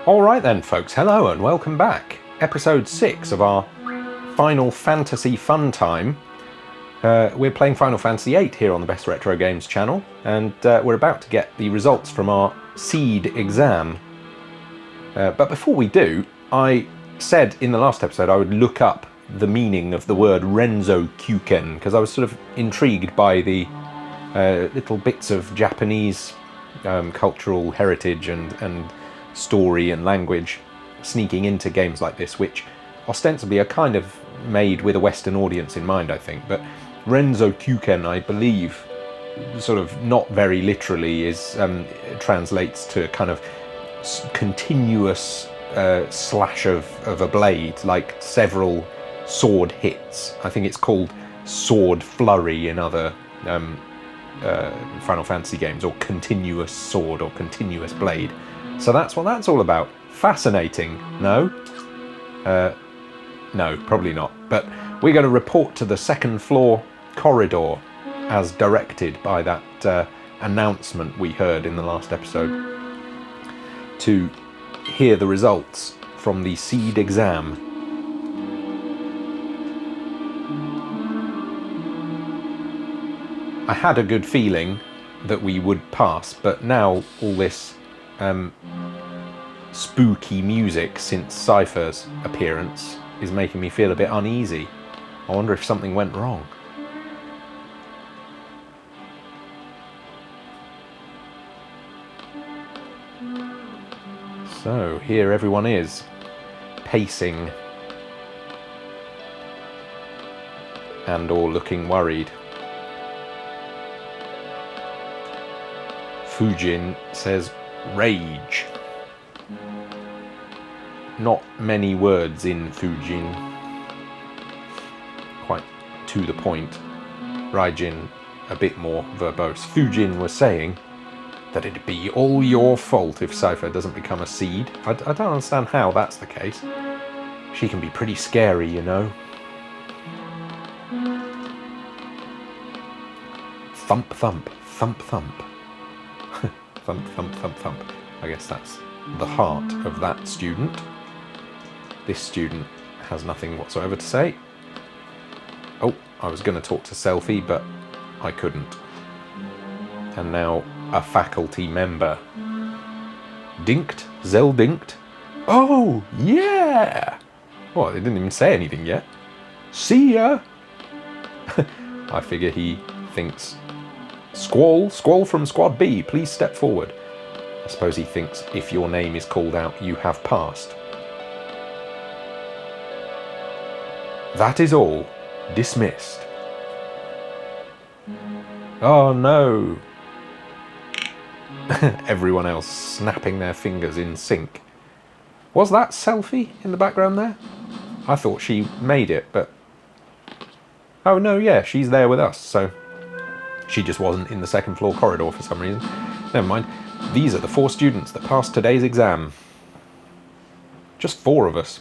Alright then folks, hello and welcome back. Episode 6 of our Final Fantasy Fun Time. We're playing Final Fantasy VIII here on the Best Retro Games channel, and we're about to get the results from our SEED exam. But before we do, I said in the last episode I would look up the meaning of the word Renzo Kyuken, because I was sort of intrigued by the little bits of Japanese cultural heritage and story and language sneaking into games like this, which ostensibly are kind of made with a Western audience in mind, I think. But Renzo Kyuken, I believe, sort of not very literally, translates to kind of continuous slash of a blade, like several sword hits. I think it's called sword flurry in other Final Fantasy games, or continuous sword or continuous blade. So that's what that's all about. Fascinating. No? No, probably not. But we're going to report to the second floor corridor as directed by that announcement we heard in the last episode to hear the results from the SEED exam. I had a good feeling that we would pass, but now all this spooky music since Cypher's appearance is making me feel a bit uneasy. I wonder if something went wrong. So here everyone is, pacing and all looking worried. Fujin says rage. Not many words in Fujin. Quite to the point. Raijin a bit more verbose. Fujin was saying that it'd be all your fault if Cypher doesn't become a SEED. I don't understand how that's the case. She can be pretty scary, you know. Thump thump, thump thump. Thump thump thump thump. I guess that's the heart of that student. This student has nothing whatsoever to say. Oh, I was going to talk to Selfie, but I couldn't. And now a faculty member. Dinked? Zeldinked? Oh, yeah! Well, they didn't even say anything yet. See ya! I figure he thinks, Squall from Squad B, please step forward. I suppose he thinks if your name is called out, you have passed. That is all. Dismissed. Oh no! Everyone else snapping their fingers in sync. Was that Selfie in the background there? I thought she made it, but... Oh no, yeah, she's there with us, so... She just wasn't in the second floor corridor for some reason. Never mind. These are the 4 students that passed today's exam. Just 4 of us.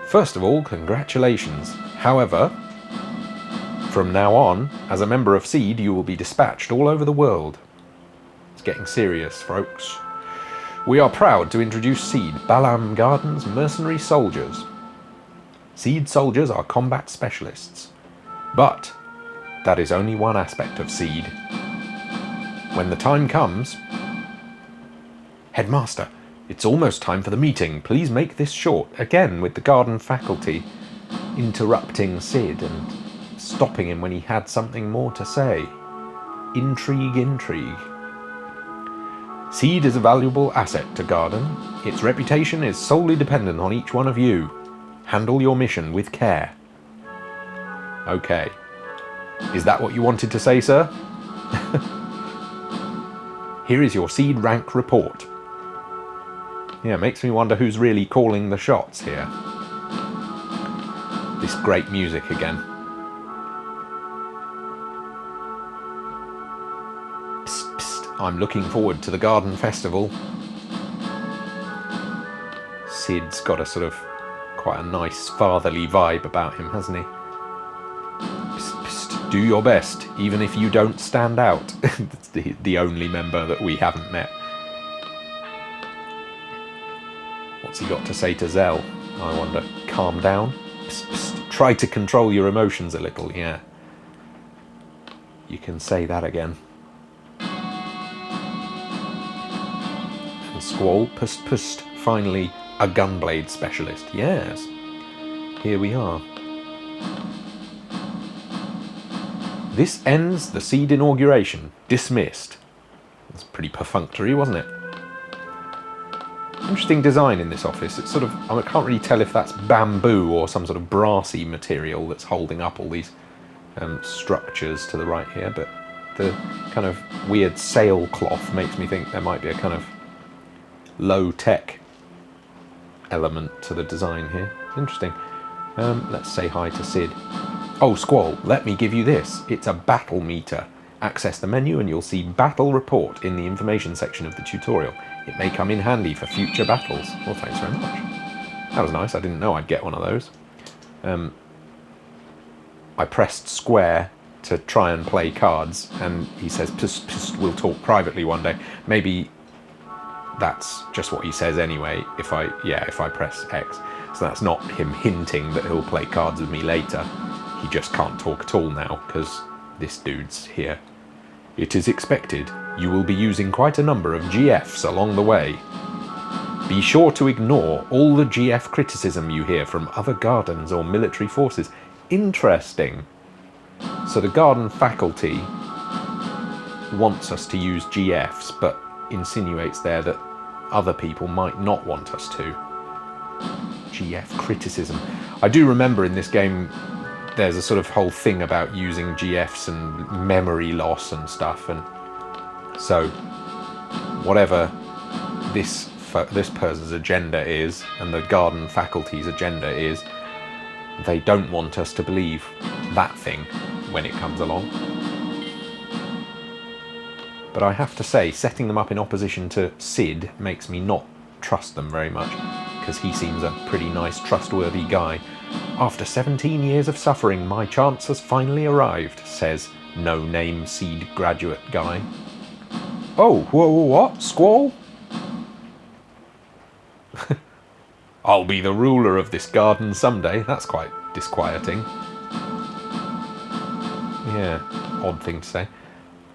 First of all, congratulations. However, from now on, as a member of SEED, you will be dispatched all over the world. It's getting serious, folks. We are proud to introduce SEED, Balam Garden's mercenary soldiers. SEED soldiers are combat specialists. But that is only one aspect of SEED. When the time comes... Headmaster, it's almost time for the meeting. Please make this short. Again, with the garden faculty interrupting Sid and stopping him when he had something more to say. Intrigue, intrigue. SEED is a valuable asset to Garden. Its reputation is solely dependent on each one of you. Handle your mission with care. Okay. Is that what you wanted to say, sir? Here is your SEED rank report. Yeah, makes me wonder who's really calling the shots here. This great music again. Psst, psst. I'm looking forward to the garden festival. Sid's got a sort of quite a nice fatherly vibe about him, hasn't he? Psst, psst. Do your best, even if you don't stand out. It's the only member that we haven't met. What's he got to say to Zell? I wonder. Calm down. Psst, psst. Try to control your emotions a little, yeah. You can say that again. And Squall, pust pust. Finally, a gunblade specialist. Yes. Here we are. This ends the Seed inauguration. Dismissed. That's pretty perfunctory, wasn't it? Interesting design in this office. It's sort of, I can't really tell if that's bamboo or some sort of brassy material that's holding up all these structures to the right here, but the kind of weird sailcloth makes me think there might be a kind of low-tech element to the design here. Interesting. Let's say hi to Sid. Oh, Squall, let me give you this. It's a battle meter. Access the menu and you'll see battle report in the information section of the tutorial. It may come in handy for future battles. Well, thanks very much. That was nice. I didn't know I'd get one of those. I pressed square to try and play cards, and he says, psst, psst, we'll talk privately one day. Maybe that's just what he says anyway, if I press X. So that's not him hinting that he'll play cards with me later. He just can't talk at all now, because this dude's here. It is expected you will be using quite a number of GFs along the way. Be sure to ignore all the GF criticism you hear from other gardens or military forces. Interesting. So the garden faculty wants us to use GFs, but insinuates there that other people might not want us to. GF criticism. I do remember in this game there's a sort of whole thing about using GFs and memory loss and stuff, and so whatever this person's agenda is and the garden faculty's agenda is, they don't want us to believe that thing when it comes along. But I have to say, setting them up in opposition to Sid makes me not trust them very much, because he seems a pretty nice, trustworthy guy. After 17 years of suffering, my chance has finally arrived, says no-name Seed graduate guy. Oh, what? Squall? I'll be the ruler of this garden someday. That's quite disquieting. Yeah, odd thing to say.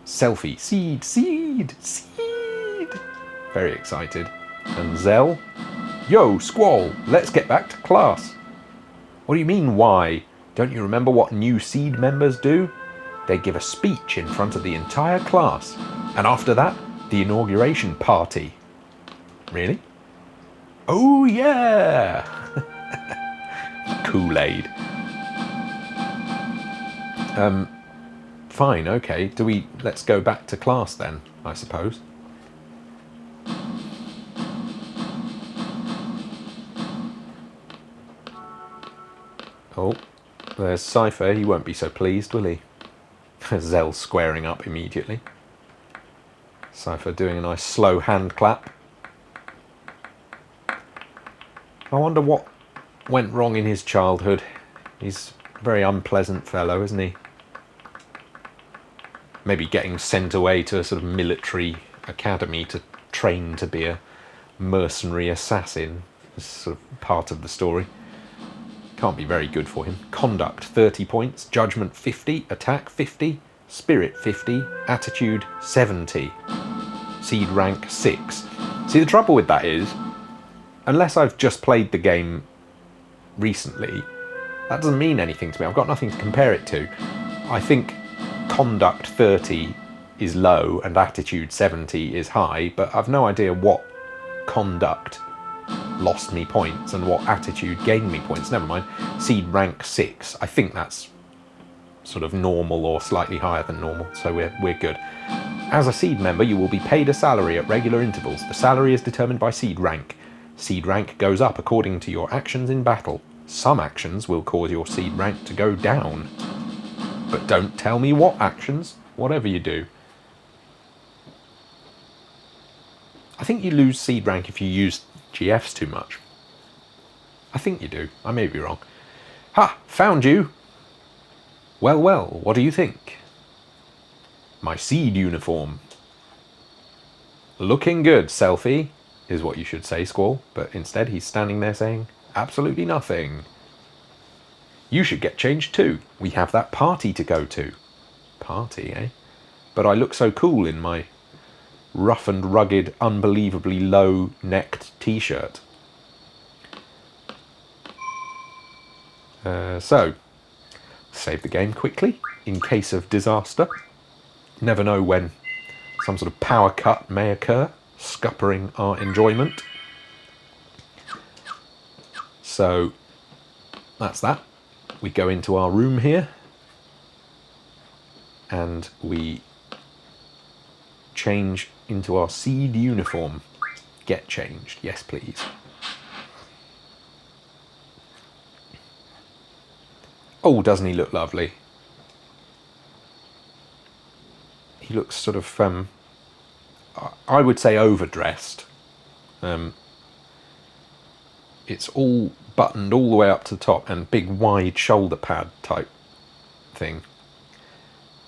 Selfie. Seed, Seed, Seed. Very excited. And Zell? Yo, Squall, let's get back to class. What do you mean, why? Don't you remember what new Seed members do? They give a speech in front of the entire class. And after that, the inauguration party. Really? Oh, yeah! Kool-Aid. Fine, okay. Let's go back to class then, I suppose. Oh, there's Cypher. He won't be so pleased, will he? Zell squaring up immediately. Cypher doing a nice slow hand clap. I wonder what went wrong in his childhood. He's a very unpleasant fellow, isn't he? Maybe getting sent away to a sort of military academy to train to be a mercenary assassin is sort of part of the story. Can't be very good for him. Conduct 30 points, judgment 50, attack 50, spirit 50, attitude 70. Seed rank 6. See, the trouble with that is, unless I've just played the game recently, that doesn't mean anything to me. I've got nothing to compare it to. I think conduct 30 is low and attitude 70 is high, but I've no idea what conduct lost me points and what attitude gained me points. Never mind. Seed rank 6. I think that's sort of normal or slightly higher than normal, so we're good. As a Seed member, you will be paid a salary at regular intervals. The salary is determined by Seed rank. Seed rank goes up according to your actions in battle. Some actions will cause your Seed rank to go down. But don't tell me what actions, whatever you do. I think you lose Seed rank if you use GFs too much. I think you do. I may be wrong. Ha! Found you! Well, what do you think? My Seed uniform. Looking good, Selfie. is what you should say, Squall. But instead he's standing there saying absolutely nothing. You should get changed too. We have that party to go to. Party, eh? But I look so cool in my rough and rugged, unbelievably low-necked t-shirt. So, save the game quickly in case of disaster. Never know when some sort of power cut may occur, scuppering our enjoyment. So, that's that. We go into our room here, and we change into our seed uniform. Get changed, yes please. Oh, doesn't he look lovely? He looks sort of, I would say overdressed. It's all buttoned all the way up to the top and big wide shoulder pad type thing.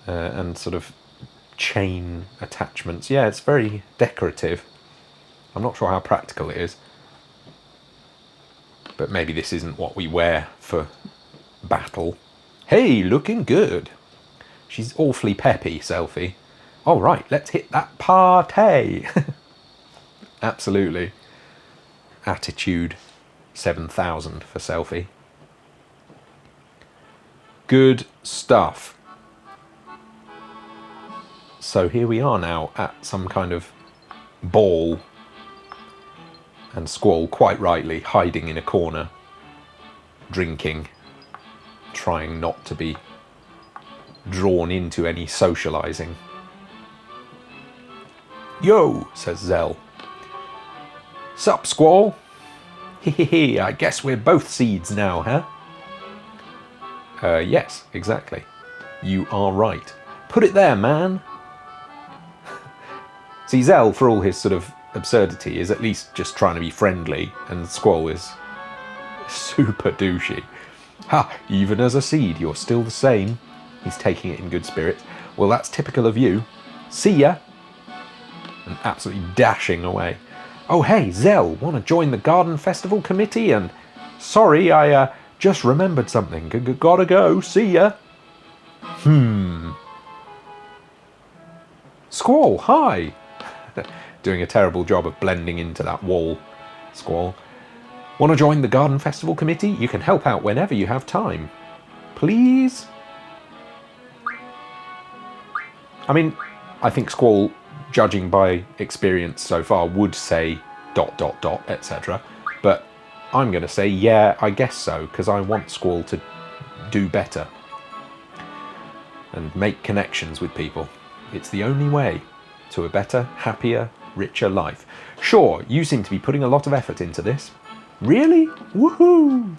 And sort of chain attachments. Yeah, it's very decorative. I'm not sure how practical it is. But maybe this isn't what we wear for battle. Hey, looking good. She's awfully peppy, Selfie. All right, let's hit that party. Absolutely. Attitude 7,000 for Selfie. Good stuff. So here we are now at some kind of ball, and Squall, quite rightly, hiding in a corner, drinking, trying not to be drawn into any socialising. Yo, says Zell. Sup, Squall? Hehehe, I guess we're both seeds now, huh? Yes, exactly. You are right. Put it there, man. See, Zell, for all his sort of absurdity, is at least just trying to be friendly, and Squall is super douchey. Ha, even as a seed, you're still the same. He's taking it in good spirits. Well, that's typical of you. See ya! And absolutely dashing away. Oh, hey, Zell, want to join the garden festival committee? And sorry, I just remembered something. Gotta go. See ya. Squall, hi. Doing a terrible job of blending into that wall. Squall. Want to join the garden festival committee? You can help out whenever you have time. Please? I mean, I think Squall, judging by experience so far, would say ... etc. But I'm going to say, yeah, I guess so, because I want Squall to do better and make connections with people. It's the only way to a better, happier, richer life. Sure, you seem to be putting a lot of effort into this. Really? Woohoo!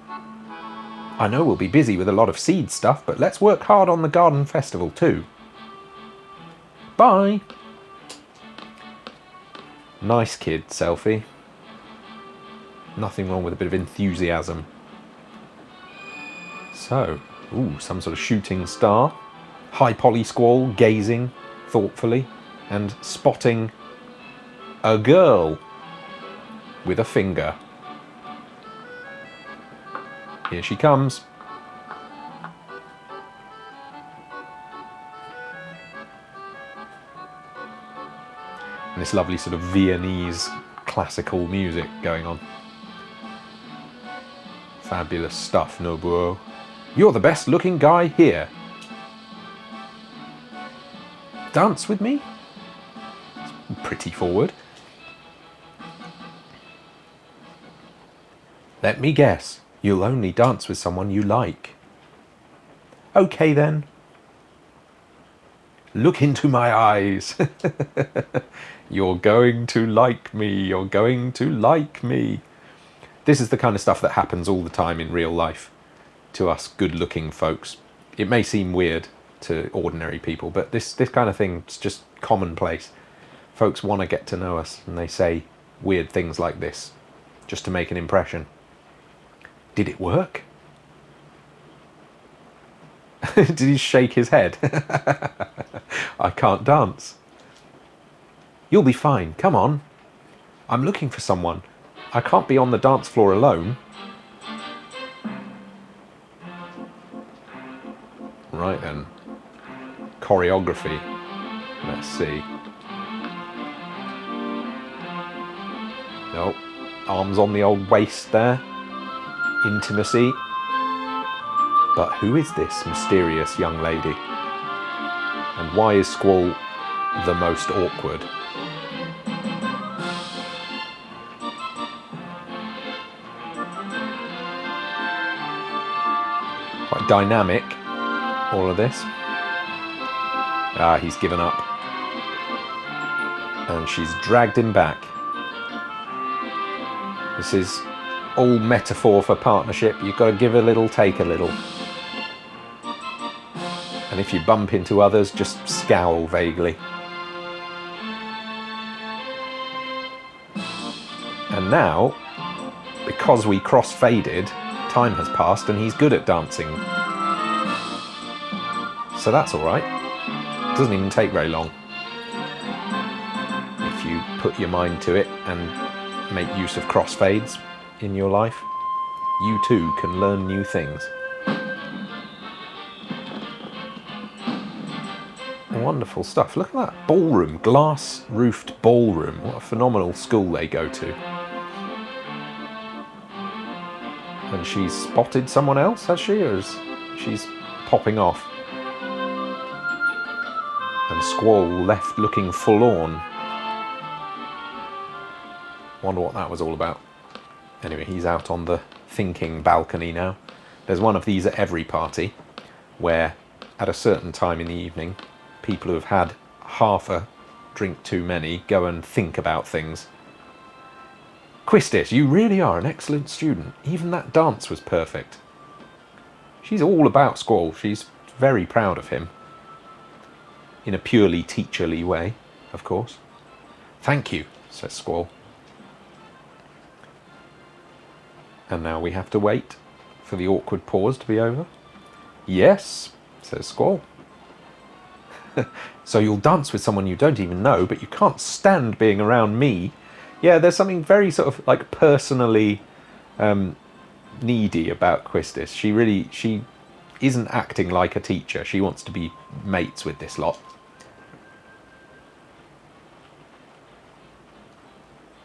I know we'll be busy with a lot of seed stuff, but let's work hard on the garden festival too. Bye! Nice kid, Selfie. Nothing wrong with a bit of enthusiasm. So, ooh, some sort of shooting star. High poly Squall gazing thoughtfully and spotting a girl with a finger. Here she comes. And this lovely sort of Viennese classical music going on. Fabulous stuff, Nobuo. You're the best looking guy here. Dance with me? It's pretty forward. Let me guess. You'll only dance with someone you like. Okay then. Look into my eyes. You're going to like me. You're going to like me. This is the kind of stuff that happens all the time in real life to us good-looking folks. It may seem weird to ordinary people, but this kind of thing is just commonplace. Folks want to get to know us, and they say weird things like this just to make an impression. Did it work? Did he shake his head? I can't dance. You'll be fine. Come on. I'm looking for someone. I can't be on the dance floor alone. Right then. Choreography. Let's see. Nope. Arms on the old waist there. Intimacy. But who is this mysterious young lady? And why is Squall the most awkward? Quite dynamic, all of this. Ah, he's given up. And she's dragged him back. This is all metaphor for partnership. You've got to give a little, take a little. And if you bump into others, just scowl vaguely. And now, because we cross-faded, time has passed and he's good at dancing. So that's alright. Doesn't even take very long. If you put your mind to it and make use of crossfades in your life, you too can learn new things. Wonderful stuff. Look at that ballroom, glass-roofed ballroom. What a phenomenal school they go to. And she's spotted someone else, has she? Or is she's popping off? And Squall left looking forlorn. Wonder what that was all about. Anyway, he's out on the thinking balcony now. There's one of these at every party, where at a certain time in the evening, people who have had half a drink too many go and think about things. Quistis, you really are an excellent student. Even that dance was perfect. She's all about Squall. She's very proud of him. In a purely teacherly way, of course. Thank you, says Squall. And now we have to wait for the awkward pause to be over. Yes, says Squall. So you'll dance with someone you don't even know, but you can't stand being around me. Yeah, there's something very sort of like personally needy about Quistis. She isn't acting like a teacher. She wants to be mates with this lot.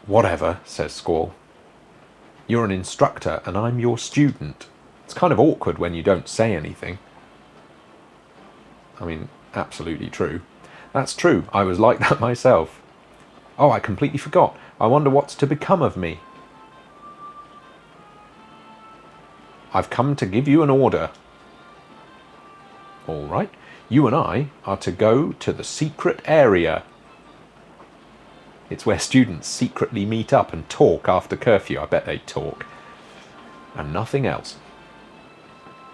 Whatever, says Squall. You're an instructor and I'm your student. It's kind of awkward when you don't say anything. I mean, absolutely true. That's true. I was like that myself. Oh, I completely forgot. I wonder what's to become of me. I've come to give you an order. All right. You and I are to go to the secret area. It's where students secretly meet up and talk after curfew. I bet they talk. And nothing else.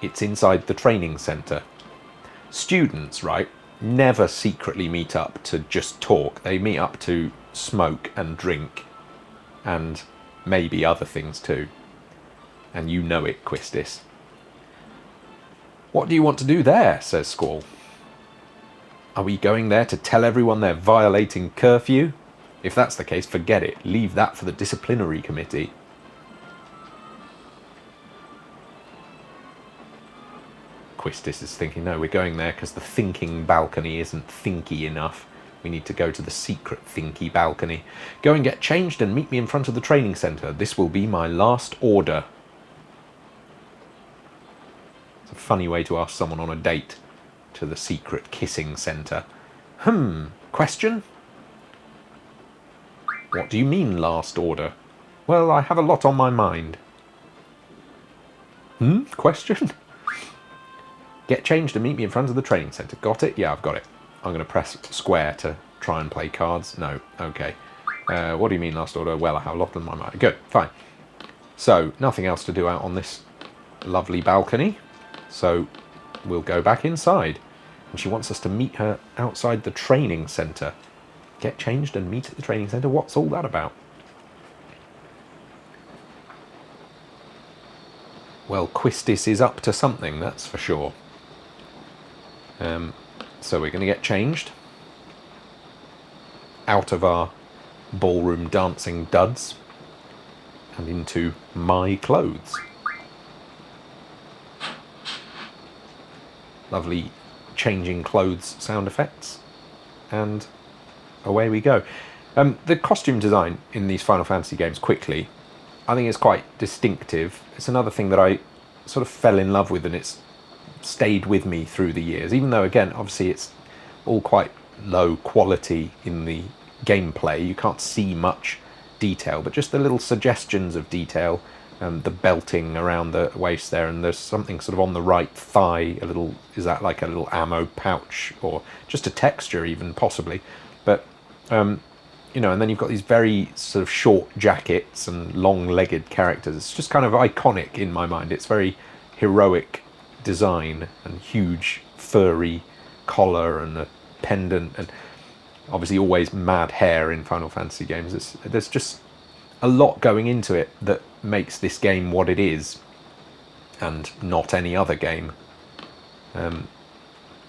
It's inside the training centre. Students, right, never secretly meet up to just talk. They meet up to smoke and drink and maybe other things too. And you know it, Quistis. What do you want to do there, says Squall. Are we going there to tell everyone they're violating curfew? If that's the case, forget it. Leave that for the disciplinary committee. Quistis is thinking, no, we're going there because the thinking balcony isn't thinky enough. We need to go to the secret thinky balcony. Go and get changed and meet me in front of the training centre. This will be my last order. It's a funny way to ask someone on a date to the secret kissing centre. Question? What do you mean, last order? Well, I have a lot on my mind. Question? Get changed and meet me in front of the training centre. Got it? Yeah, I've got it. I'm going to press square to try and play cards. No, okay. What do you mean, last order? Well, I have a lot on my mind. Good, fine. So, nothing else to do out on this lovely balcony. So, we'll go back inside. And she wants us to meet her outside the training centre. Get changed and meet at the training centre? What's all that about? Well, Quistis is up to something, that's for sure. So we're going to get changed out of our ballroom dancing duds and into my clothes. Lovely changing clothes sound effects, and away we go. The costume design in these Final Fantasy games, quickly, I think it's quite distinctive. It's another thing that I sort of fell in love with, and it's stayed with me through the years, even though, again, obviously it's all quite low quality in the gameplay. You can't see much detail, but just the little suggestions of detail, the belting around the waist there, and there's something sort of on the right thigh, a little, is that like a little ammo pouch, or just a texture even, possibly, but you know, and then you've got these very sort of short jackets and long-legged characters. It's just kind of iconic in my mind. It's very heroic design, and huge furry collar and a pendant, and obviously always mad hair in Final Fantasy games. There's just a lot going into it that makes this game what it is, and not any other game.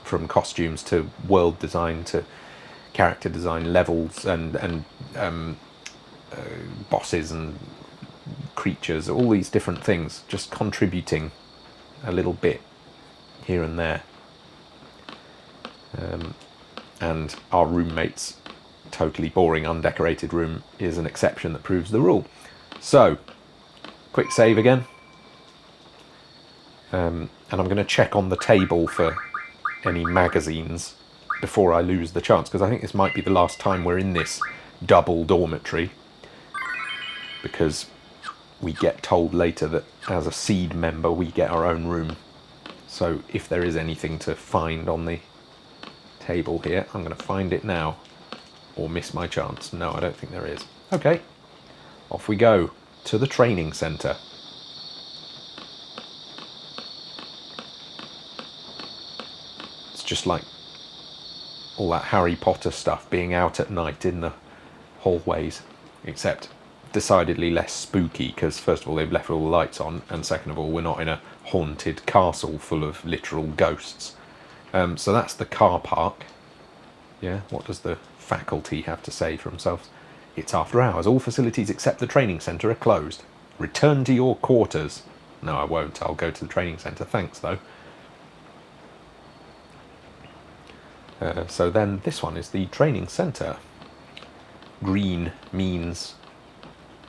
From costumes to world design to character design, levels and bosses and creatures, all these different things just contributing a little bit here and there. And our roommate's totally boring, undecorated room is an exception that proves the rule. So, quick save again. And I'm going to check on the table for any magazines before I lose the chance, because I think this might be the last time we're in this double dormitory, because we get told later that as a seed member we get our own room. So if there is anything to find on the table here, I'm going to find it now, or miss my chance. No, I don't think there is. Okay, off we go to the training centre. It's just like all that Harry Potter stuff being out at night in the hallways, except decidedly less spooky, because first of all they've left all the lights on, and second of all we're not in a haunted castle full of literal ghosts. So that's the car park. Yeah, what does the faculty have to say for themselves? It's after hours. All facilities except the training centre are closed. Return to your quarters. No, I won't. I'll go to the training centre. Thanks, though. So then this one is the training centre. Green means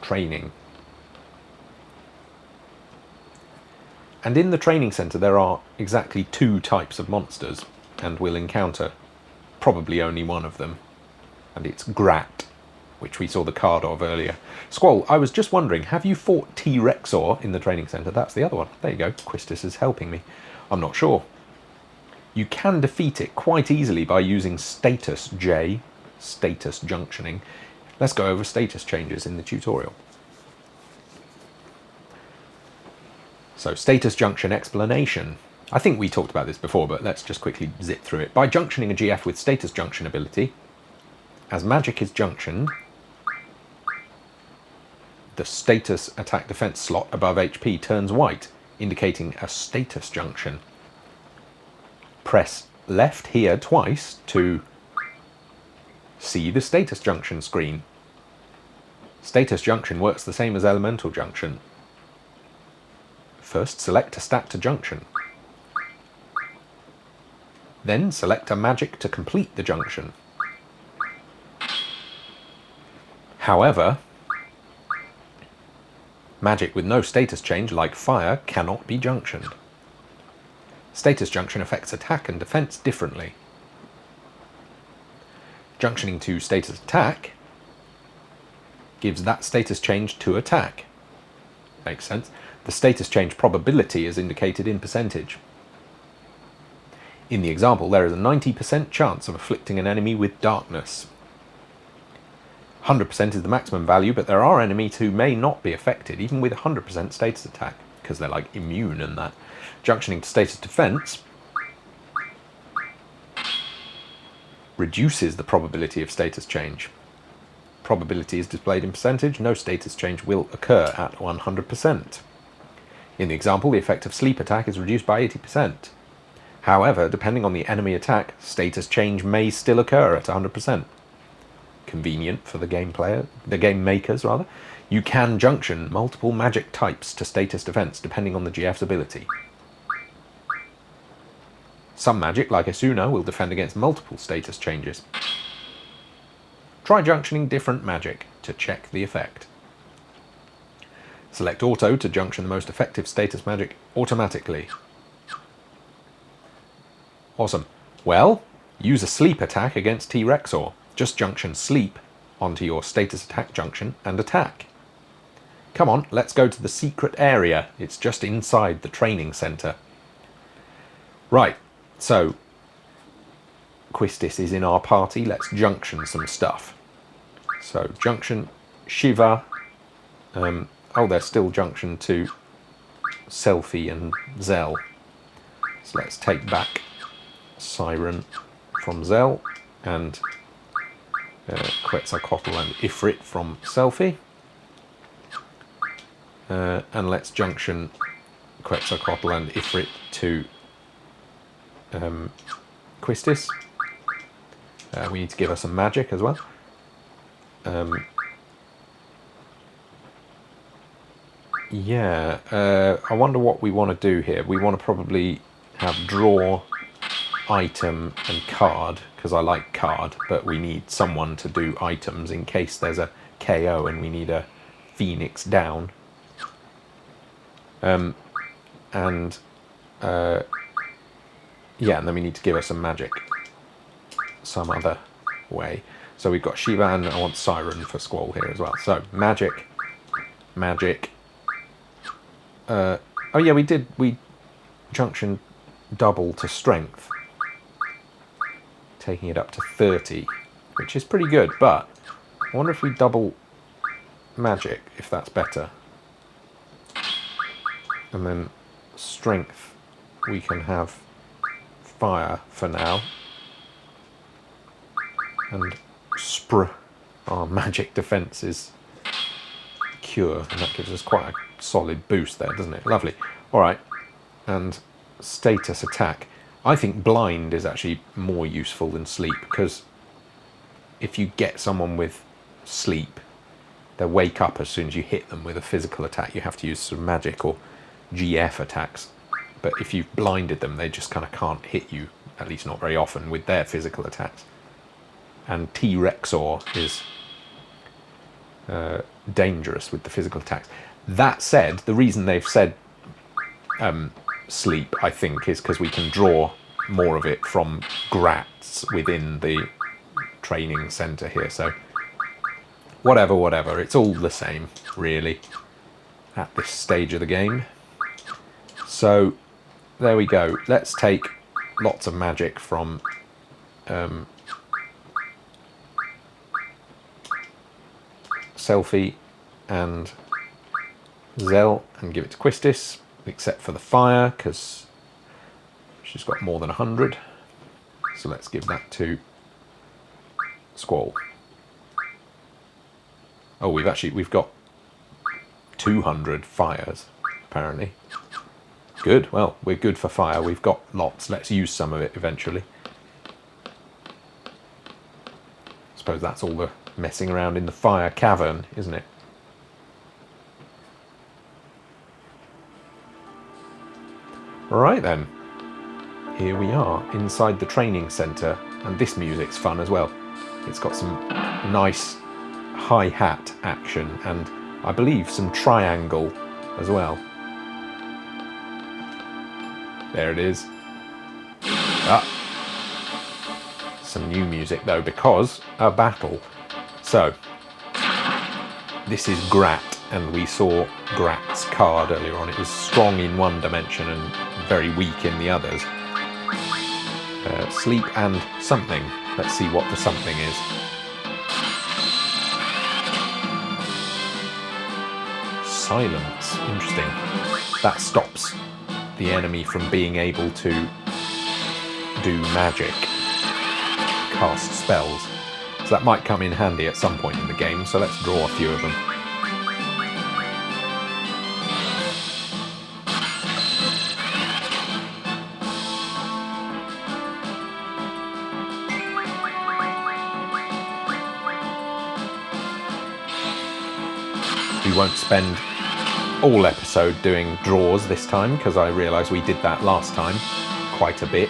training. And in the training centre there are exactly 2 types of monsters, and we'll encounter probably only one of them, and it's Grat, which we saw the card of earlier. Squall, I was just wondering, have you fought T-Rexor in the training centre? That's the other one. There you go, Quistis is helping me. I'm not sure. You can defeat it quite easily by using status J, status junctioning. Let's go over status changes in the tutorial. So, status junction explanation. I think we talked about this before, but let's just quickly zip through it. By junctioning a GF with status junction ability, as magic is junctioned, the status attack defense slot above HP turns white, indicating a status junction. Press left here twice to see the status junction screen. Status junction works the same as elemental junction. First, select a stat to junction. Then select a magic to complete the junction. However, magic with no status change, like fire, cannot be junctioned. Status junction affects attack and defense differently. Junctioning to status attack gives that status change to attack. Makes sense. The status change probability is indicated in percentage. In the example, there is a 90% chance of afflicting an enemy with darkness. 100% is the maximum value, but there are enemies who may not be affected, even with 100% status attack, because they're like immune and that. Junctioning to status defense reduces the probability of status change. Probability is displayed in percentage. No status change will occur at 100%. In the example, the effect of sleep attack is reduced by 80%. However, depending on the enemy attack, status change may still occur at 100%. convenient for the game makers rather. You can junction multiple magic types to status defense depending on the GF's ability. Some magic, like Asuna, will defend against multiple status changes. Try junctioning different magic to check the effect. Select Auto to junction the most effective status magic automatically. Awesome. Well, use a sleep attack against T-Rexor. Just junction sleep onto your status attack junction and attack. Come on, let's go to the secret area. It's just inside the training center. Right, so Quistis is in our party. Let's junction some stuff. So junction Shiva. Oh, they're still junction to Selfie and Zell. So let's take back Siren from Zell and Quetzalcoatl and Ifrit from Selfie. And let's junction Quetzalcoatl and Ifrit to Quistis. We need to give her some magic as well. I wonder what we want to do here. We want to probably have draw, item and card, because I like card, but we need someone to do items in case there's a KO and we need a Phoenix down. And then we need to give her some magic some other way. So we've got Shiva and I want Siren for Squall here as well. So magic. Oh yeah, we junction double to strength, taking it up to 30, which is pretty good, but I wonder if we double magic, if that's better. And then strength, we can have fire for now. And our magic defense is cure, and that gives us quite a solid boost there, doesn't it? Lovely. All right, and status attack. I think blind is actually more useful than sleep, because if you get someone with sleep, they wake up as soon as you hit them with a physical attack. You have to use some magic or GF attacks. But if you've blinded them, they just kind of can't hit you, at least not very often, with their physical attacks. And T-Rexor is dangerous with the physical attacks. That said, the reason they've said sleep, I think, is because we can draw more of it from grats within the training center here. So whatever, it's all the same, really, at this stage of the game. So there we go. Let's take lots of magic from Selfie and Zell and give it to Quistis, except for the fire, because she's got more than 100. So let's give that to Squall. Oh, we've got 200 fires, apparently. Good, well, we're good for fire. We've got lots. Let's use some of it eventually. I suppose that's all the messing around in the fire cavern, isn't it? Right then, here we are inside the training centre, and this music's fun as well. It's got some nice hi-hat action and I believe some triangle as well. There it is. Some new music though, because a battle. So this is Grat, and we saw Grat's card earlier on. It was strong in one dimension and very weak in the others. Sleep and something. Let's see what the something is. Silence. Interesting. That stops the enemy from being able to do magic, cast spells. So that might come in handy at some point in the game, so let's draw a few of them. won't spend all episode doing draws this time, because I realise we did that last time quite a bit.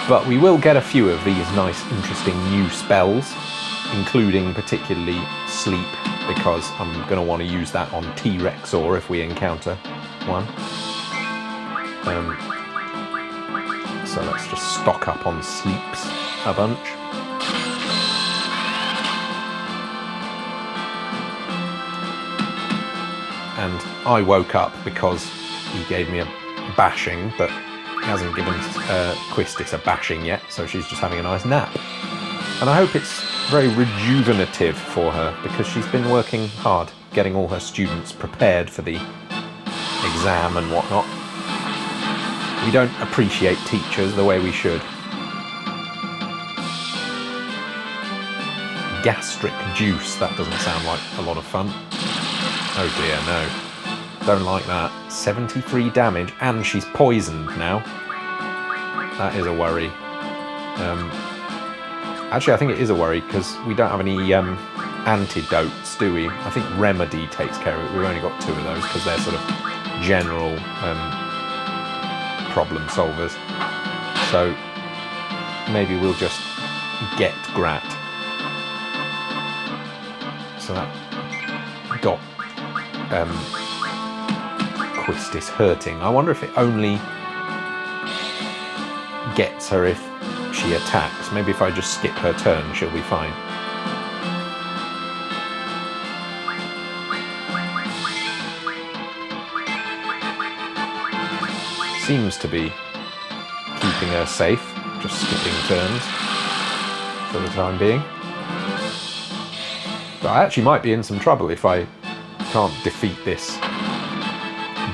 But we will get a few of these nice, interesting new spells, including particularly sleep, because I'm going to want to use that on T-Rexor if we encounter one. So let's just stock up on sleeps a bunch. And I woke up because he gave me a bashing, but he hasn't given Quistis a bashing yet, so she's just having a nice nap. And I hope it's very rejuvenative for her, because she's been working hard getting all her students prepared for the exam and whatnot. We don't appreciate teachers the way we should. Gastric juice, that doesn't sound like a lot of fun. Oh dear, no. Don't like that. 73 damage, and she's poisoned now. That is a worry. Actually, I think it is a worry, because we don't have any antidotes, do we? I think Remedy takes care of it. We've only got 2 of those, because they're sort of general problem solvers. So maybe we'll just get Grat. So that got Quistis hurting. I wonder if it only gets her if she attacks. Maybe if I just skip her turn, she'll be fine. Seems to be keeping her safe, just skipping turns for the time being. But I actually might be in some trouble if I can't defeat this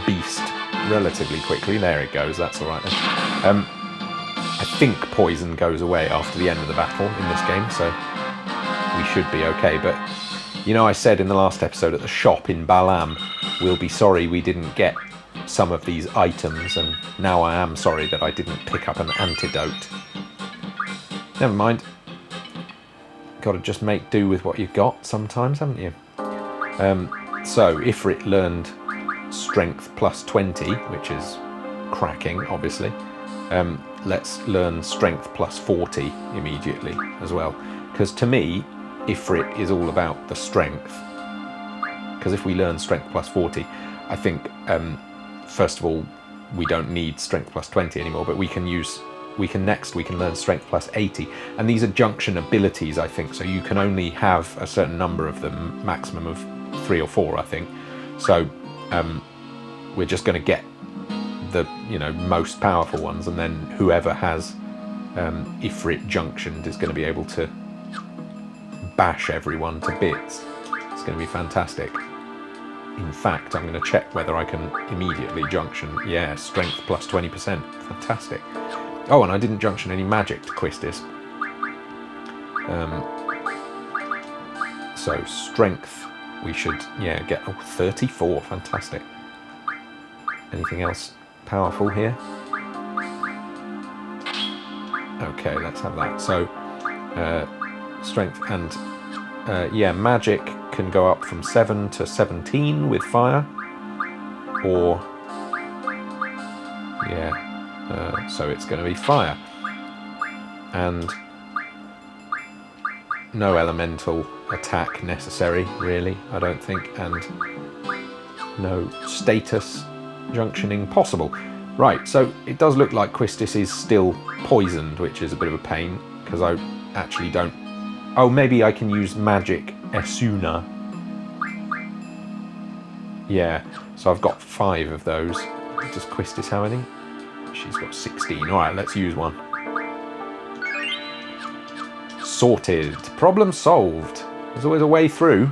beast relatively quickly. There it goes, that's alright then. I think poison goes away after the end of the battle in this game, so we should be okay. But, you know, I said in the last episode at the shop in Balam, we'll be sorry we didn't get some of these items, and now I am sorry that I didn't pick up an antidote. Never mind. Got to just make do with what you've got sometimes, haven't you? So, Ifrit learned Strength plus 20, which is cracking, obviously. Let's learn Strength plus 40 immediately as well. Because to me, Ifrit is all about the strength. Because if we learn Strength plus 40, I think, first of all, we don't need Strength plus 20 anymore, but we can learn Strength plus 80. And these are junction abilities, I think, so you can only have a certain number of them, maximum of 3 or 4, I think. So we're just going to get the most powerful ones, and then whoever has Ifrit junctioned is going to be able to bash everyone to bits. It's going to be fantastic. In fact, I'm going to check whether I can immediately junction. Yeah, Strength plus 20%. Fantastic. Oh, and I didn't junction any magic to Quistis. So Strength, we should, get 34. Fantastic. Anything else powerful here? Okay, let's have that. So Strength and magic can go up from 7 to 17 with fire, or so it's going to be fire, and no elemental attack necessary, really, I don't think, and no status junctioning possible. Right, so it does look like Quistis is still poisoned, which is a bit of a pain, because I actually don't... Oh, maybe I can use magic Esuna. Yeah, so I've got 5 of those. Does Quistis have any? She's got 16. Alright, let's use one. Sorted. Problem solved. There's always a way through,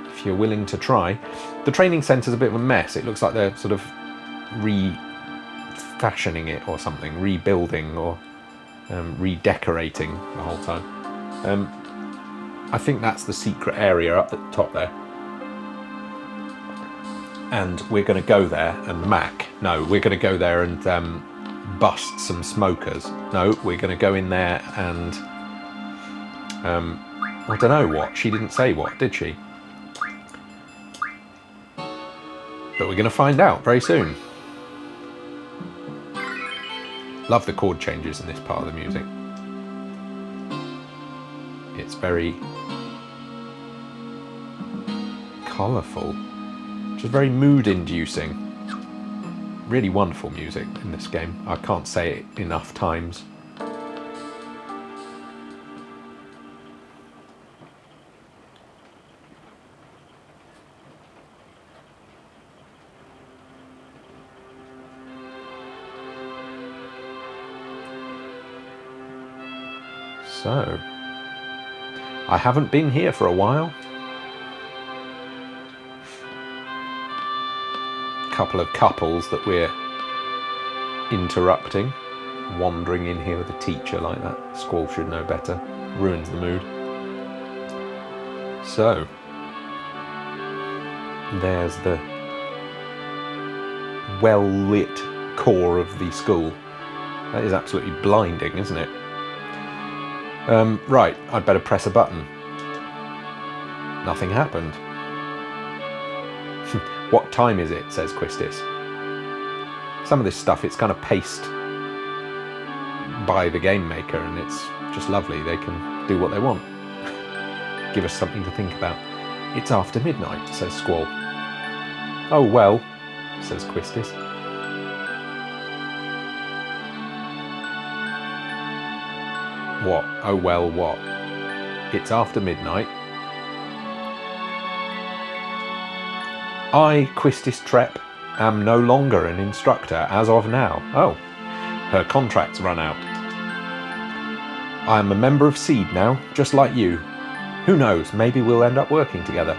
if you're willing to try. The training centre's a bit of a mess. It looks like they're sort of refashioning it or something, rebuilding or redecorating the whole time. I think that's the secret area up at the top there. And we're going to go there and we're going to go there and bust some smokers. No, we're going to go in there and I don't know what. She didn't say what, did she? But we're going to find out very soon. Love the chord changes in this part of the music. It's very colourful, just very mood-inducing. Really wonderful music in this game. I can't say it enough times. So, I haven't been here for a while. Couple of couples that we're interrupting, wandering in here with a teacher like that. Squall should know better. Ruins the mood. So, there's the well-lit core of the school. That is absolutely blinding, isn't it? Right, I'd better press a button. Nothing happened. What time is it, says Quistis. Some of this stuff, it's kind of paced by the game maker, and it's just lovely. They can do what they want. Give us something to think about. It's after midnight, says Squall. Oh well, says Quistis. What? Oh well, what? It's after midnight. I, Quistis Trepp, am no longer an instructor as of now. Oh, her contract's run out. I am a member of Seed now, just like you. Who knows, maybe we'll end up working together.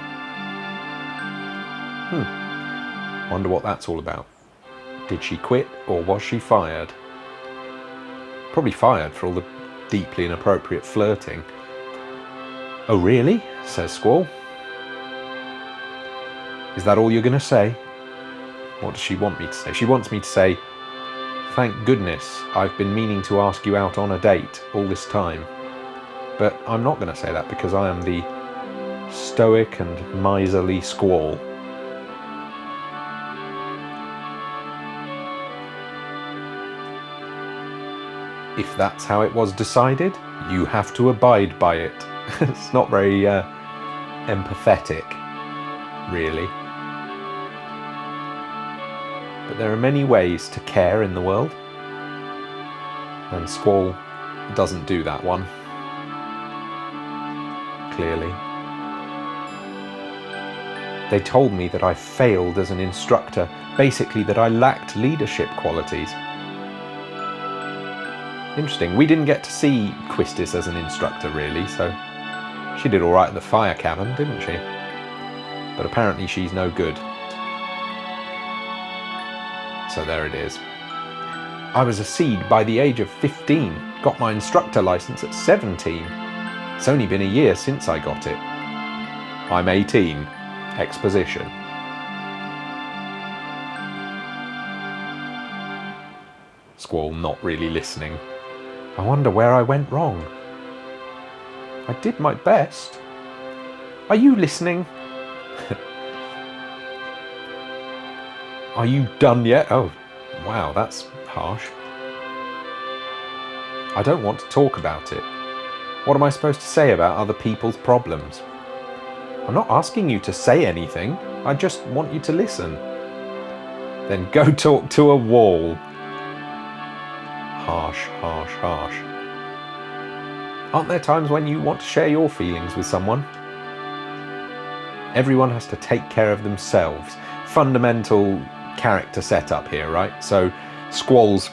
Wonder what that's all about. Did she quit, or was she fired? Probably fired for all the deeply inappropriate flirting. Oh really? Says Squall. Is that all you're going to say? What does she want me to say? She wants me to say, thank goodness I've been meaning to ask you out on a date all this time. But I'm not going to say that because I am the stoic and miserly Squall. If that's how it was decided, you have to abide by it. It's not very empathetic, really. But there are many ways to care in the world, and Squall doesn't do that one, clearly. They told me that I failed as an instructor, basically that I lacked leadership qualities. Interesting, we didn't get to see Quistis as an instructor really, so she did alright at the fire cabin, didn't she? But apparently she's no good. So there it is. I was a Seed by the age of 15, got my instructor license at 17. It's only been a year since I got it. I'm 18. Exposition. Squall not really listening. I wonder where I went wrong. I did my best. Are you listening? Are you done yet? Oh, wow, that's harsh. I don't want to talk about it. What am I supposed to say about other people's problems? I'm not asking you to say anything. I just want you to listen. Then go talk to a wall. Harsh, harsh, harsh. Aren't there times when you want to share your feelings with someone? Everyone has to take care of themselves. Fundamental character setup here, right? So Squall's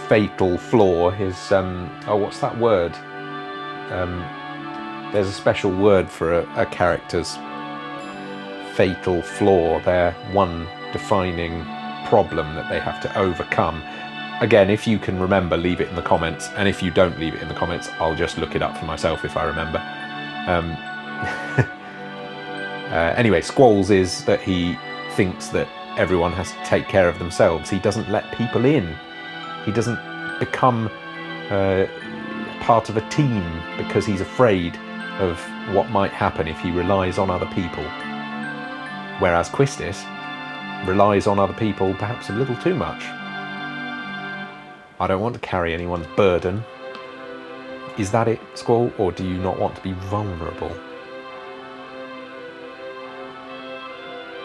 fatal flaw, his oh, what's that word? There's a special word for a character's fatal flaw, their one defining problem that they have to overcome. Again, if you can remember, leave it in the comments, and if you don't leave it in the comments, I'll just look it up for myself if I remember. Anyway, Squall's is that he thinks that everyone has to take care of themselves. He doesn't let people in. He doesn't become part of a team because he's afraid of what might happen if he relies on other people. Whereas Quistis relies on other people perhaps a little too much. I don't want to carry anyone's burden. Is that it, Squall, or do you not want to be vulnerable?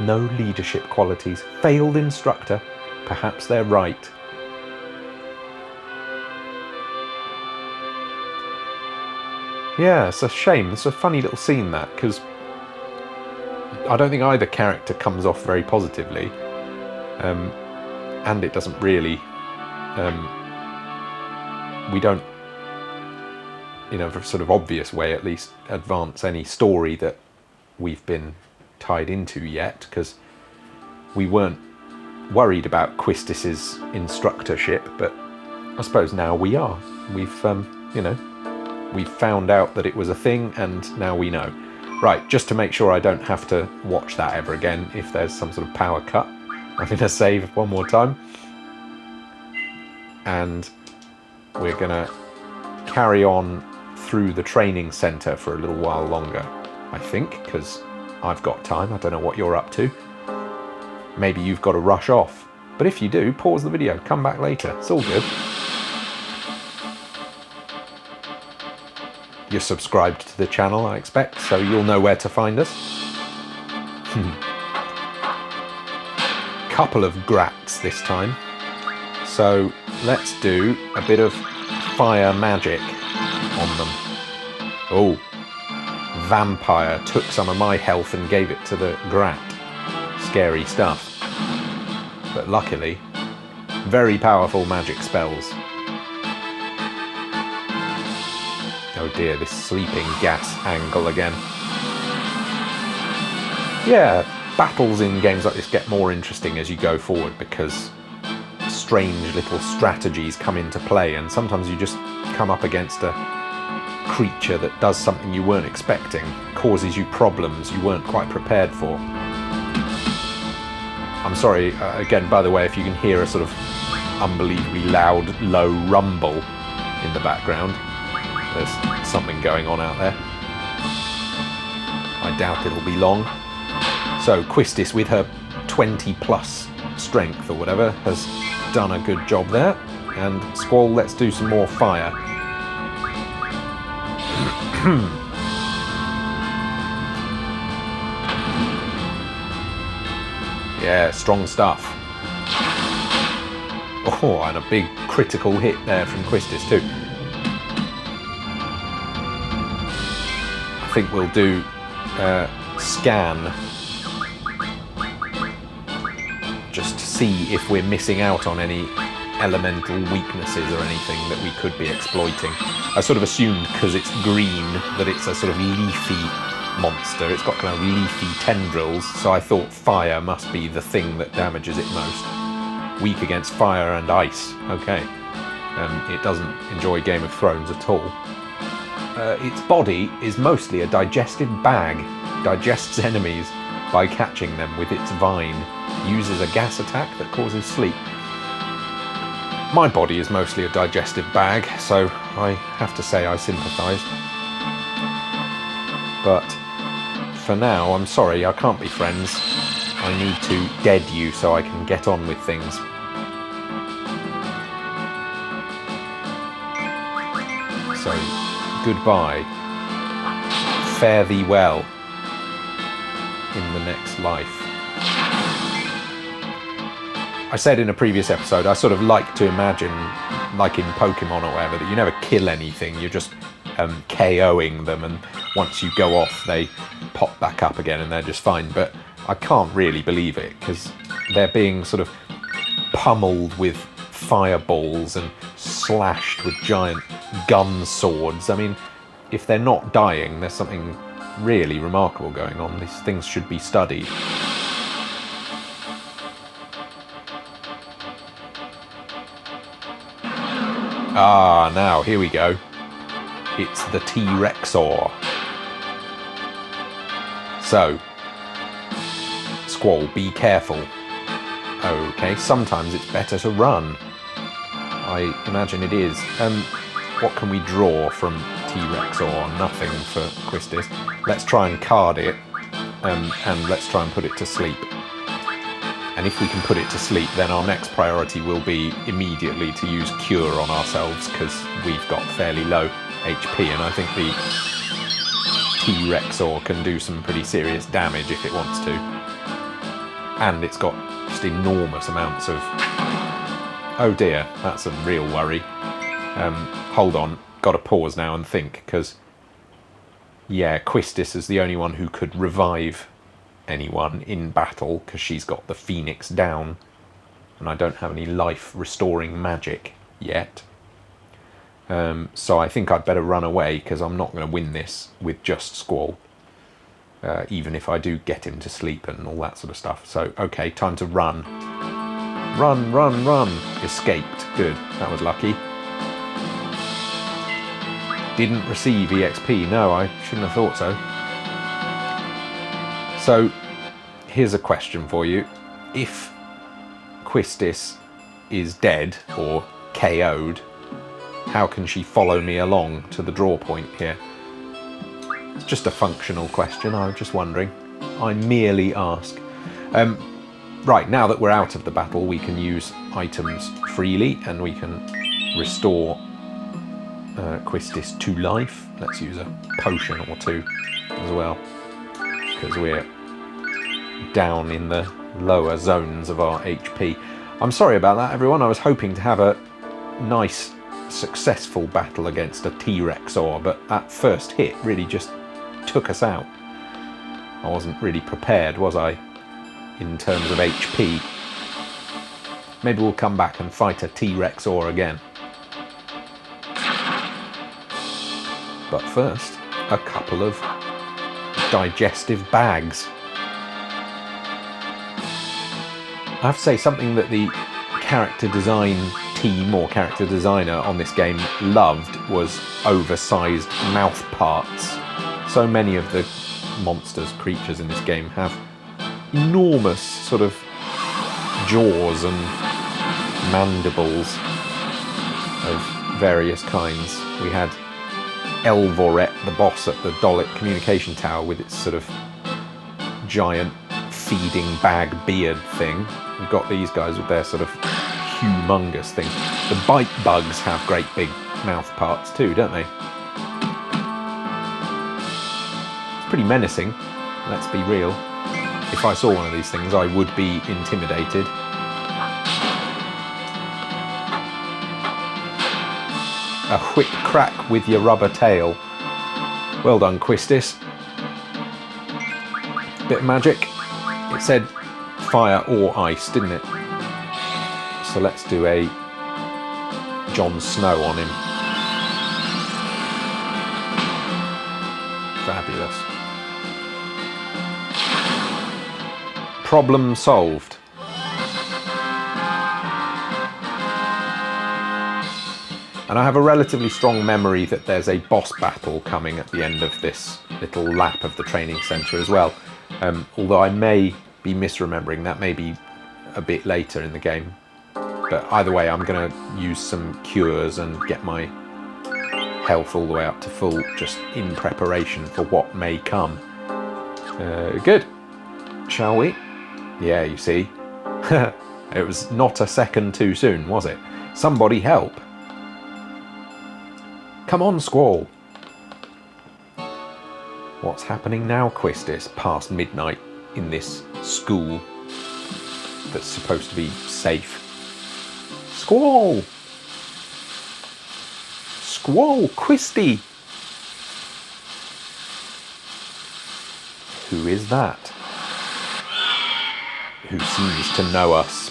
No leadership qualities. Failed instructor. Perhaps they're right. Yeah, it's a shame. It's a funny little scene, that, because I don't think either character comes off very positively. And it doesn't really... we don't, in a sort of obvious way at least, advance any story that we've been tied into yet, because we weren't worried about Quistis's instructorship, but I suppose now we are. We've, we've found out that it was a thing, and now we know. Right, just to make sure I don't have to watch that ever again if there's some sort of power cut, I'm going to save one more time. And we're going to carry on through the training centre for a little while longer, I think, because I've got time. I don't know what you're up to. Maybe you've got to rush off. But if you do, pause the video, come back later. It's all good. You're subscribed to the channel, I expect, so you'll know where to find us. Couple of grats this time. So let's do a bit of fire magic on them. Oh, vampire took some of my health and gave it to the grat. Scary stuff. But luckily, very powerful magic spells. Oh dear, this sleeping gas angle again. Yeah, battles in games like this get more interesting as you go forward because strange little strategies come into play, and sometimes you just come up against a creature that does something you weren't expecting, causes you problems you weren't quite prepared for. I'm sorry, again, by the way, if you can hear a sort of unbelievably loud, low rumble in the background. There's something going on out there. I doubt it'll be long. So Quistis, with her 20 plus strength or whatever, has done a good job there. And Squall, let's do some more fire. Yeah, strong stuff. Oh, and a big critical hit there from Quistis too. I think we'll do scan just to see if we're missing out on any elemental weaknesses or anything that we could be exploiting. I sort of assumed because it's green that it's a sort of leafy monster. It's got kind of leafy tendrils, so I thought fire must be the thing that damages it most. Weak against fire and ice. Okay. It doesn't enjoy Game of Thrones at all. Its body is mostly a digestive bag. Digests enemies by catching them with its vine. Uses a gas attack that causes sleep. My body is mostly a digestive bag, so I have to say I sympathise. But for now, I'm sorry, I can't be friends. I need to dead you so I can get on with things. So, goodbye. Fare thee well in the next life. I said in a previous episode, I sort of like to imagine, like in Pokemon or whatever, that you never kill anything, you're just KOing them, and once you go off they pop back up again and they're just fine. But I can't really believe it, because they're being sort of pummeled with fireballs and slashed with giant gun swords. I mean, if they're not dying, there's something really remarkable going on. These things should be studied. Ah, now, here we go. It's the T-Rexor. So, Squall, be careful. Okay, sometimes it's better to run. I imagine it is. what can we draw from T-Rex or nothing for Quistis? Let's try and card it, and let's try and put it to sleep. And if we can put it to sleep, then our next priority will be immediately to use Cure on ourselves, because we've got fairly low HP, and I think the T-Rexor can do some pretty serious damage if it wants to. And it's got just enormous amounts of... Oh dear, that's a real worry. Hold on, got to pause now and think, because... Yeah, Quistis is the only one who could revive anyone in battle, because she's got the Phoenix down, and I don't have any life restoring magic yet. So I think I'd better run away, because I'm not going to win this with just Squall, even if I do get him to sleep and all that sort of stuff. So okay, time to run. Run, run, run. Escaped. Good, that was lucky. Didn't receive EXP. No, I shouldn't have thought so. So, here's a question for you. If Quistis is dead or KO'd, how can she follow me along to the draw point here? It's just a functional question, I was just wondering. I merely ask. Right, now that we're out of the battle, we can use items freely, and we can restore Quistis to life. Let's use a potion or two as well, because we're down in the lower zones of our HP. I'm sorry about that, everyone. I was hoping to have a nice, successful battle against a T-Rexor, but that first hit really just took us out. I wasn't really prepared, was I, in terms of HP? Maybe we'll come back and fight a T-Rexor again. But first, a couple of digestive bags. I have to say, something that the character design team or character designer on this game loved was oversized mouth parts. So many of the monsters, creatures in this game have enormous sort of jaws and mandibles of various kinds. We had Elvoret, the boss at the Dalek communication tower, with its sort of giant feeding bag beard thing. We've got these guys with their sort of humongous thing. The bite bugs have great big mouth parts too, don't they? It's pretty menacing, let's be real. If I saw one of these things, I would be intimidated. A whip crack with your rubber tail. Well done, Quistis. Bit of magic. It said fire or ice, didn't it? So let's do a Jon Snow on him. Fabulous. Problem solved. And I have a relatively strong memory that there's a boss battle coming at the end of this little lap of the training centre as well. Although I may be misremembering, that may be a bit later in the game. But either way, I'm going to use some cures and get my health all the way up to full, just in preparation for what may come. Good. Shall we? Yeah, you see. It was not a second too soon, was it? Somebody help. Come on, Squall. What's happening now, Quistis, past midnight in this school that's supposed to be safe? Squall! Squall, Quisty! Who is that? Who seems to know us?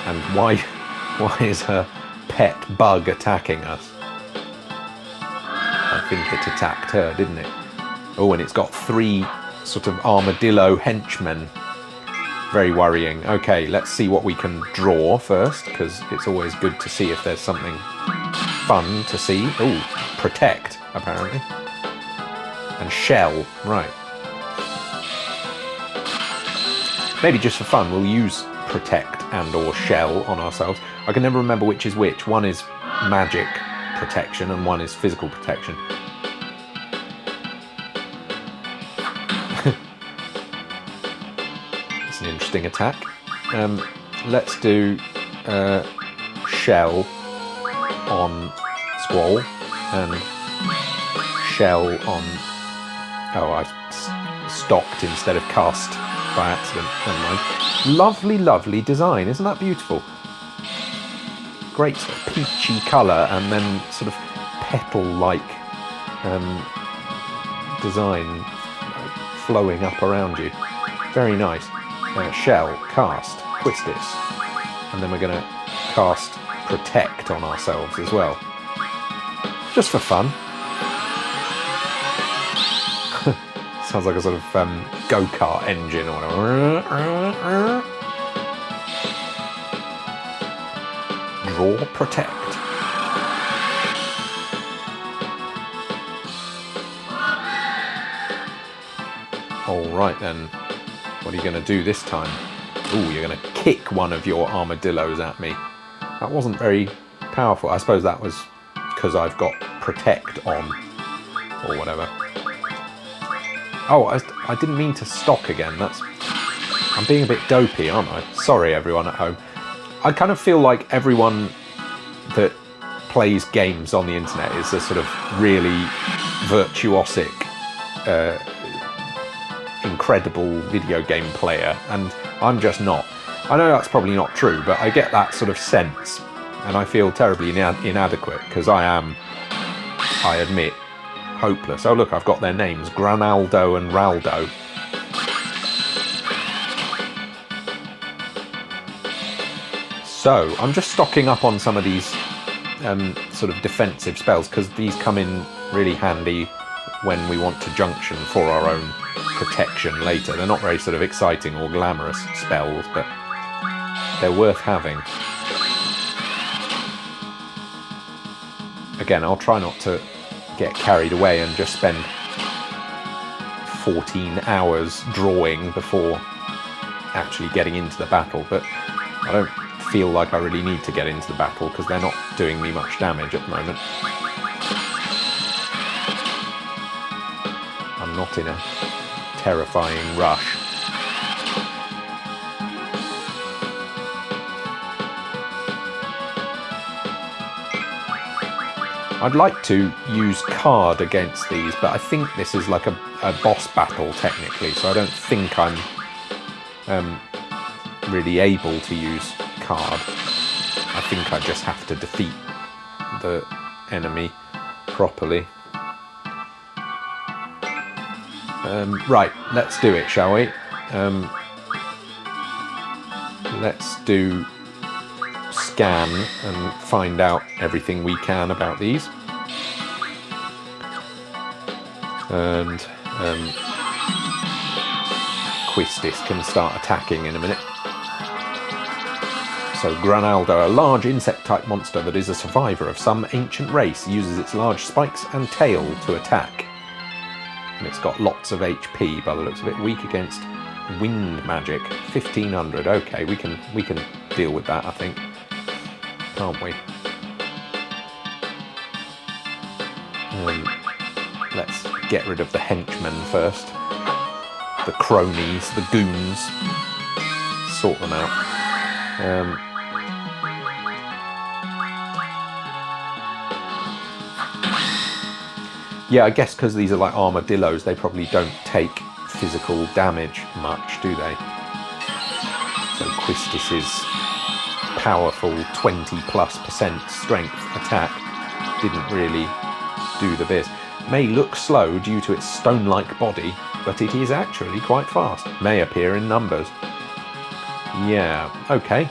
And why is her pet bug attacking us? I think it attacked her, didn't it? Oh, and it's got 3 sort of armadillo henchmen. Very worrying. Okay, let's see what we can draw first, because it's always good to see if there's something fun to see. Oh, protect, apparently. And shell, right. Maybe just for fun, we'll use protect and or shell on ourselves. I can never remember which is which. One is magic protection and one is physical protection. It's an interesting attack. Let's do shell on Squall and shell on... Oh, I stocked instead of cast by accident. Never mind. Lovely, lovely design. Isn't that beautiful? Great sort of peachy colour and then sort of petal-like design flowing up around you. Very nice. Shell, cast, Quistis. And then we're going to cast Protect on ourselves as well. Just for fun. Sounds like a sort of go-kart engine or whatever. Draw, Protect. Alright then, what are you going to do this time? Ooh, you're going to kick one of your armadillos at me. That wasn't very powerful. I suppose that was because I've got Protect on, or whatever. Oh, I didn't mean to stock again. I'm being a bit dopey, aren't I? Sorry, everyone at home. I kind of feel like everyone that plays games on the internet is a sort of really virtuosic, incredible video game player, and I'm just not. I know that's probably not true, but I get that sort of sense, and I feel terribly inadequate, because I am, I admit, hopeless. Oh look, I've got their names, Granaldo and Raldo. So, I'm just stocking up on some of these sort of defensive spells, because these come in really handy when we want to junction for our own protection later. They're not very sort of exciting or glamorous spells, but they're worth having. Again, I'll try not to get carried away and just spend 14 hours drawing before actually getting into the battle, but I don't feel like I really need to get into the battle because they're not doing me much damage at the moment. I'm not in a terrifying rush. I'd like to use card against these, but I think this is like a boss battle technically, so I don't think I'm really able to use card. I think I just have to defeat the enemy properly. Right, let's do it, shall we? Let's do scan and find out everything we can about these. And Quistis can start attacking in a minute. So Granaldo, a large insect-type monster that is a survivor of some ancient race, uses its large spikes and tail to attack. And it's got lots of HP by the looks of it. Weak against wind magic, 1500. Okay, we can deal with that, I think, can't we? Let's get rid of the henchmen first. The cronies, the goons. Sort them out. Yeah, I guess because these are like armadillos, they probably don't take physical damage much, do they? So Quistis' powerful 20+% strength attack didn't really do the biz. May look slow due to its stone-like body, but it is actually quite fast. May appear in numbers. Yeah, okay.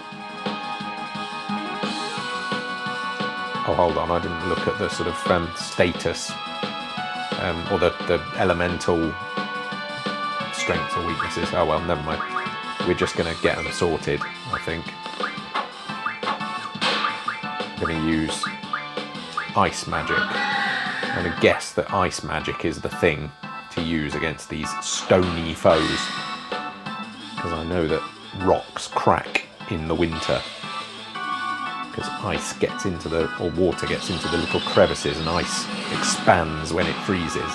Oh, hold on, I didn't look at the sort of status, or the elemental strengths or weaknesses. Oh well, never mind. We're just going to get them sorted, I think. I'm going to use ice magic. I'm going to guess that ice magic is the thing to use against these stony foes, because I know that rocks crack in the winter. because ice gets into the, or water gets into the little crevices, and ice expands when it freezes.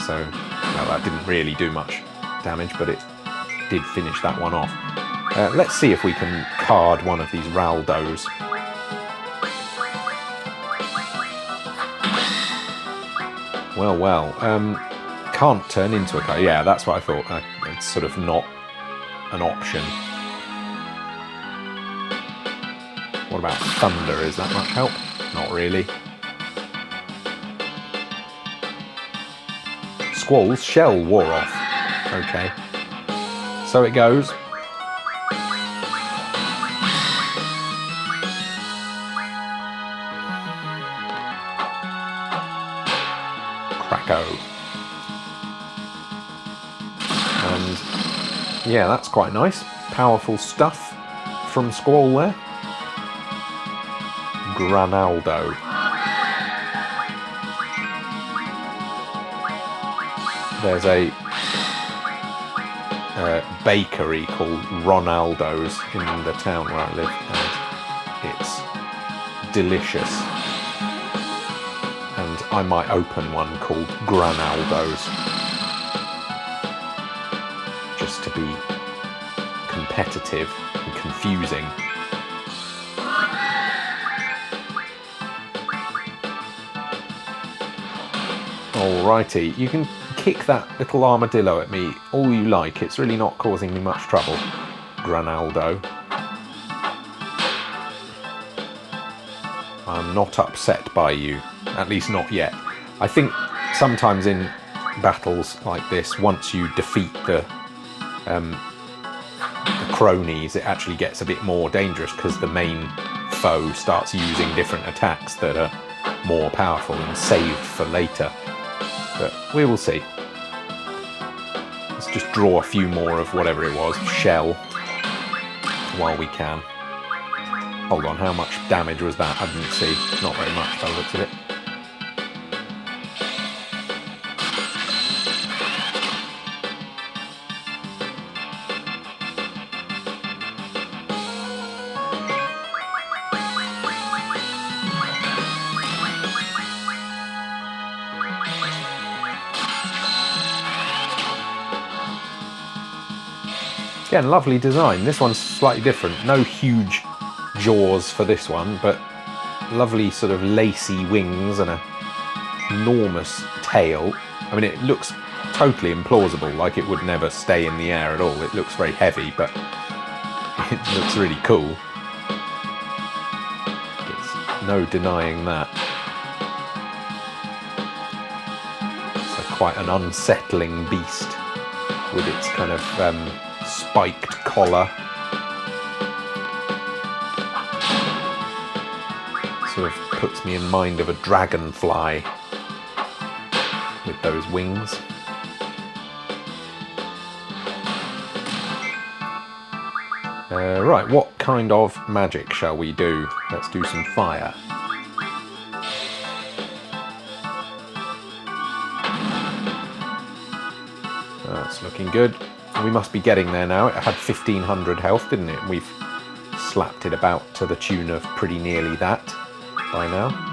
So, well, that didn't really do much damage, but it did finish that one off. Let's see if we can card one of these Raldos. Well, can't turn into a card. Yeah, that's what I thought. It's sort of not an option. What about thunder? Is that much help? Not really. Squall's shell wore off. Okay. So it goes. Cracko. And yeah, that's quite nice. Powerful stuff from Squall there. Granaldo. There's a bakery called Ronaldo's in the town where I live, and it's delicious. And I might open one called Granaldo's, just to be competitive and confusing. Alrighty, you can kick that little armadillo at me all you like, it's really not causing me much trouble, Granaldo. I'm not upset by you, at least not yet. I think sometimes in battles like this, once you defeat the cronies, it actually gets a bit more dangerous because the main foe starts using different attacks that are more powerful and saved for later. But we will see. Let's just draw a few more of whatever it was, shell, while we can. Hold on, how much damage was that? I didn't see. Not very much by the looks of it. Again, lovely design. This one's slightly different. No huge jaws for this one, but lovely sort of lacy wings and an enormous tail. I mean, it looks totally implausible, like it would never stay in the air at all. It looks very heavy, but it looks really cool. There's no denying that. It's quite an unsettling beast with its kind of spiked collar. Sort of puts me in mind of a dragonfly with those wings. Right, what kind of magic shall we do? Let's do some fire. That's looking good. We must be getting there now. It had 1500 health, didn't it? We've slapped it about to the tune of pretty nearly that by now.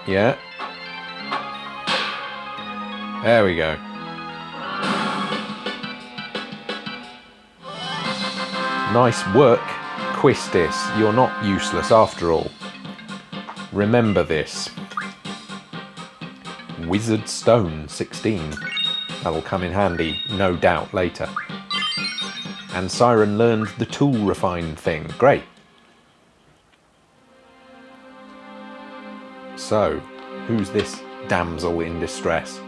Yeah. There we go. Nice work, Quistis. You're not useless after all. Remember this. Wizard Stone 16. That'll come in handy, no doubt, later. And Siren learned the tool refine thing. Great. So, who's this damsel in distress?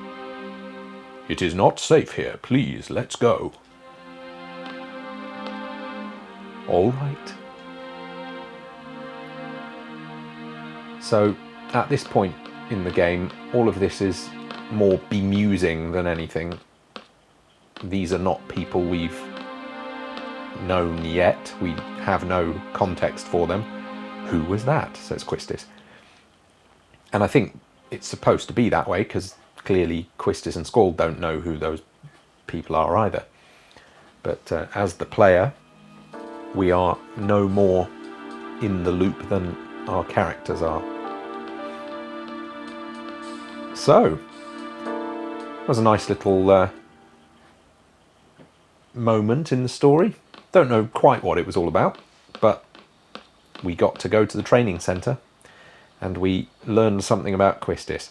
It is not safe here. Please, let's go. All right. So, at this point in the game, all of this is more bemusing than anything. These are not people we've known yet. We have no context for them. Who was that? Says Quistis. And I think it's supposed to be that way, because clearly Quistis and Squall don't know who those people are either. But as the player, we are no more in the loop than our characters are. So, that was a nice little moment in the story. Don't know quite what it was all about, but we got to go to the training centre and we learned something about Quistis.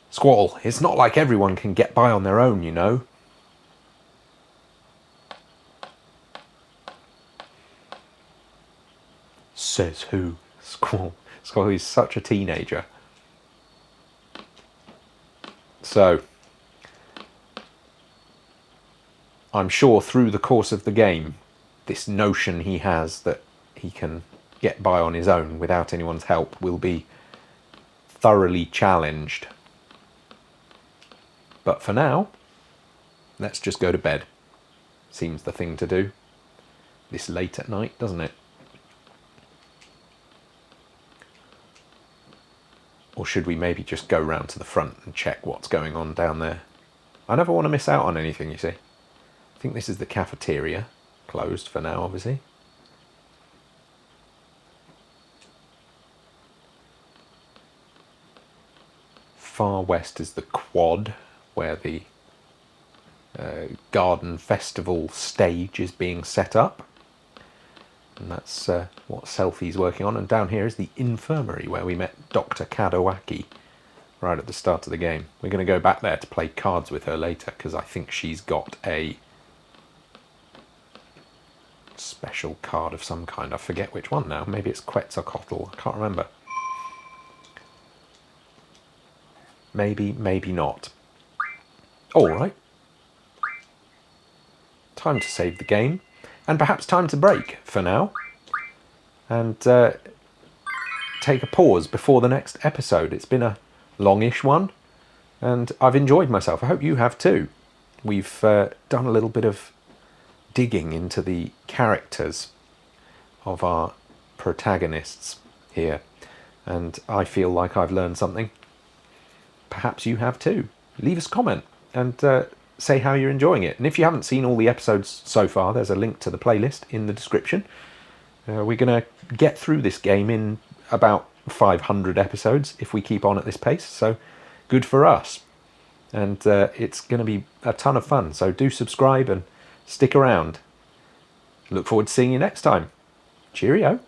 Squall, it's not like everyone can get by on their own, you know. Says who? Squall. Squall is such a teenager. So, I'm sure through the course of the game, this notion he has that he can get by on his own without anyone's help will be thoroughly challenged. But for now, let's just go to bed. Seems the thing to do. This late at night, doesn't it? Or should we maybe just go round to the front and check what's going on down there? I never want to miss out on anything, you see. I think this is the cafeteria. Closed for now, obviously. Far west is the quad, where the garden festival stage is being set up. And that's what Selfie's working on. And down here is the infirmary, where we met Dr. Kadowaki right at the start of the game. We're going to go back there to play cards with her later, because I think she's got a special card of some kind. I forget which one now. Maybe it's Quetzalcoatl. I can't remember. Maybe, maybe not. All right. Time to save the game. And perhaps time to break for now. And take a pause before the next episode. It's been a longish one. And I've enjoyed myself. I hope you have too. We've done a little bit of digging into the characters of our protagonists here. And I feel like I've learned something. Perhaps you have too. Leave us a comment and say how you're enjoying it. And if you haven't seen all the episodes so far, there's a link to the playlist in the description. We're going to get through this game in about 500 episodes if we keep on at this pace. So good for us. And it's going to be a ton of fun. So do subscribe and stick around. Look forward to seeing you next time. Cheerio.